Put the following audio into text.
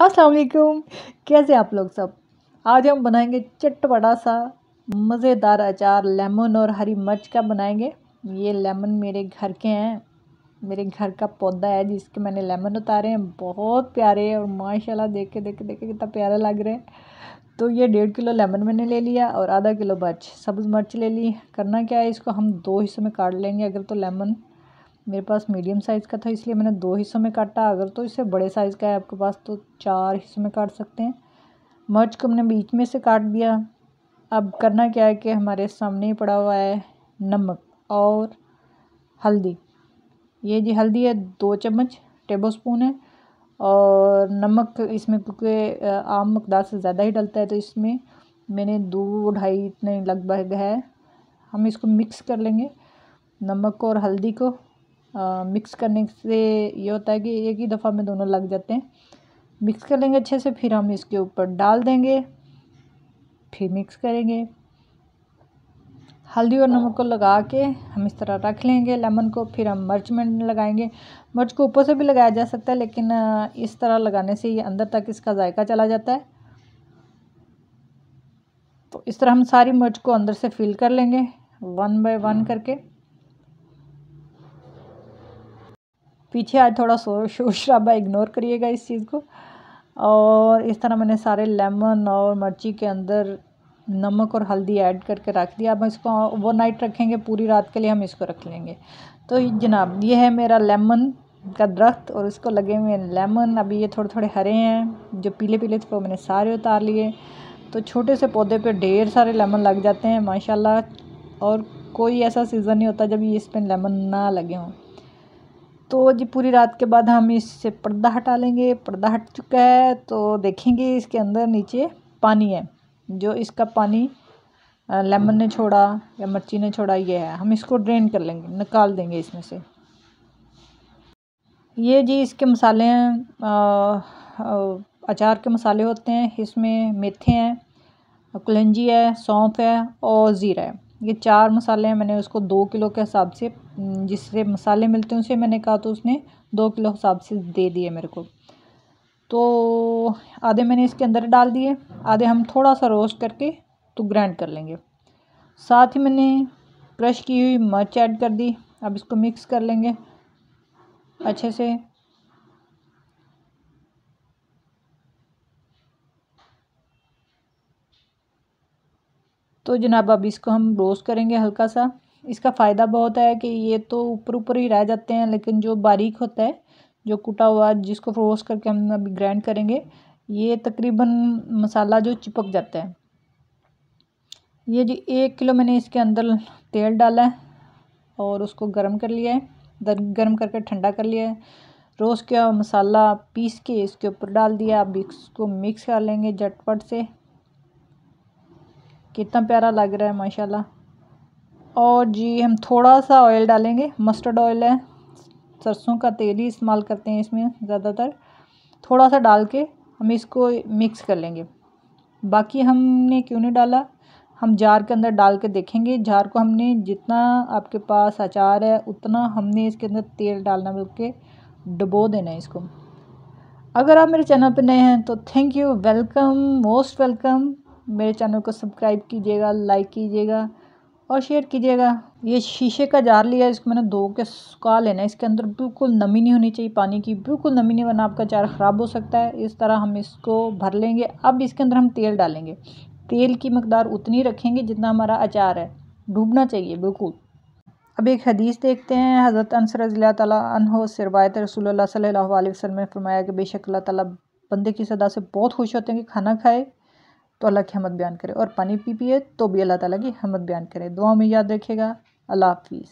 अस्सलाम वालेकुम। कैसे आप लोग सब। आज हम बनाएंगे चटपटा सा मज़ेदार अचार लेमन और हरी मिर्च का बनाएंगे। ये लेमन मेरे घर के हैं, मेरे घर का पौधा है जिसके मैंने लेमन उतारे हैं। बहुत प्यारे और माशाल्लाह देख के कितना प्यारा लग रहा है। तो ये 1.5 किलो लेमन मैंने ले लिया और आधा किलो मिर्च, सब्ज़ मिर्च ले ली। करना क्या है, इसको हम 2 हिस्सों में काट लेंगे। अगर तो लेमन मेरे पास मीडियम साइज़ का था इसलिए मैंने 2 हिस्सों में काटा। अगर तो इससे बड़े साइज़ का है आपके पास तो 4 हिस्सों में काट सकते हैं। मिर्च को हमने बीच में से काट दिया। अब करना क्या है कि हमारे सामने ही पड़ा हुआ है नमक और हल्दी। ये जी हल्दी है 2 चम्मच टेबल स्पून है। और नमक इसमें क्योंकि आम मकदार से ज़्यादा ही डलता है तो इसमें मैंने 2-2.5 इतने लगभग है। हम इसको मिक्स कर लेंगे। नमक और हल्दी को मिक्स करने से ये होता है कि एक ही दफ़ा में दोनों लग जाते हैं। मिक्स कर लेंगे अच्छे से, फिर हम इसके ऊपर डाल देंगे, फिर मिक्स करेंगे। हल्दी और नमक को लगा के हम इस तरह रख लेंगे लेमन को। फिर हम मिर्च में लगाएंगे। मिर्च को ऊपर से भी लगाया जा सकता है लेकिन इस तरह लगाने से ये अंदर तक इसका जायका चला जाता है। तो इस तरह हम सारी मिर्च को अंदर से फिल कर लेंगे 1 बाय 1 करके। पीछे आज थोड़ा शोर शराबा इग्नोर करिएगा इस चीज़ को। और इस तरह मैंने सारे लेमन और मिर्ची के अंदर नमक और हल्दी ऐड करके रख दिया। अब इसको ओवरनाइट रखेंगे, पूरी रात के लिए हम इसको रख लेंगे। तो जनाब ये है मेरा लेमन का दरख्त और इसको लगे हुए लेमन। अभी ये थोड़े थोड़े हरे हैं, जो पीले पीले थे वो मैंने सारे उतार लिए। तो छोटे से पौधे पे ढेर सारे लेमन लग जाते हैं माशाल्लाह। और कोई ऐसा सीज़न नहीं होता जब इस पर लेमन ना लगे हों। तो जी पूरी रात के बाद हम इससे पर्दा हटा लेंगे। पर्दा हट चुका है तो देखेंगे इसके अंदर नीचे पानी है, जो इसका पानी लेमन ने छोड़ा या मिर्ची ने छोड़ा ये है। हम इसको ड्रेन कर लेंगे, निकाल देंगे इसमें से। ये जी इसके मसाले हैं, अचार के मसाले होते हैं। इसमें मेथे हैं, कलंजी है, सौंफ है और ज़ीरा है। ये 4 मसाले हैं। मैंने उसको 2 किलो के हिसाब से जिससे मसाले मिलते हैं उसे मैंने कहा तो उसने 2 किलो हिसाब से दे दिए मेरे को। तो आधे मैंने इसके अंदर डाल दिए, आधे हम थोड़ा सा रोस्ट करके तो ग्राइंड कर लेंगे। साथ ही मैंने क्रश की हुई मिर्च ऐड कर दी। अब इसको मिक्स कर लेंगे अच्छे से। तो जनाब अब इसको हम रोस्ट करेंगे हल्का सा। इसका फ़ायदा बहुत है कि ये तो ऊपर ऊपर ही रह जाते हैं, लेकिन जो बारीक होता है, जो कुटा हुआ जिसको रोस्ट करके हम अभी ग्राइंड करेंगे, ये तकरीबन मसाला जो चिपक जाता है। ये जी 1 किलो मैंने इसके अंदर तेल डाला है और उसको गर्म कर लिया है, गर्म करके ठंडा कर लिया है। रोस्ट किया मसाला पीस के इसके ऊपर डाल दिया। अब इसको मिक्स कर लेंगे झटपट से। कितना प्यारा लग रहा है माशाल्लाह। और जी हम थोड़ा सा ऑयल डालेंगे, मस्टर्ड ऑयल है, सरसों का तेल ही इस्तेमाल करते हैं इसमें ज़्यादातर। थोड़ा सा डाल के हम इसको मिक्स कर लेंगे। बाकी हमने क्यों नहीं डाला, हम जार के अंदर डाल के देखेंगे। जार को हमने जितना आपके पास अचार है उतना हमने इसके अंदर तेल डालना, बल्कि डुबो देना है इसको। अगर आप मेरे चैनल पर नए हैं तो thank you, welcome, most welcome. मेरे चैनल को सब्सक्राइब कीजिएगा, लाइक कीजिएगा और शेयर कीजिएगा। ये शीशे का जार लिया, इसको मैंने धो के सुखा लेना है। इसके अंदर बिल्कुल नमी नहीं होनी चाहिए, पानी की बिल्कुल नमी नहीं, वरना आपका अचार ख़राब हो सकता है। इस तरह हम इसको भर लेंगे। अब इसके अंदर हम तेल डालेंगे। तेल की मकदार उतनी रखेंगे जितना हमारा अचार है, डूबना चाहिए बिल्कुल। अब एक हदीस देखते हैं। हज़रत अनस रज़ियल्लाहु ताला अन्हु से रिवायत है, रसूलुल्लाह सल्लल्लाहु अलैहि वसल्लम ने फरमाया कि बेशक अल्लाह ताला बंदे की सदा से बहुत खुश होते हैं कि खाना खाए तो अल्लाह की हमद बयान करे, और पानी पिए तो भी अल्लाह ताला की हमद बयान करे। दुआ में याद रखिएगा। अल्लाह हाफिज़।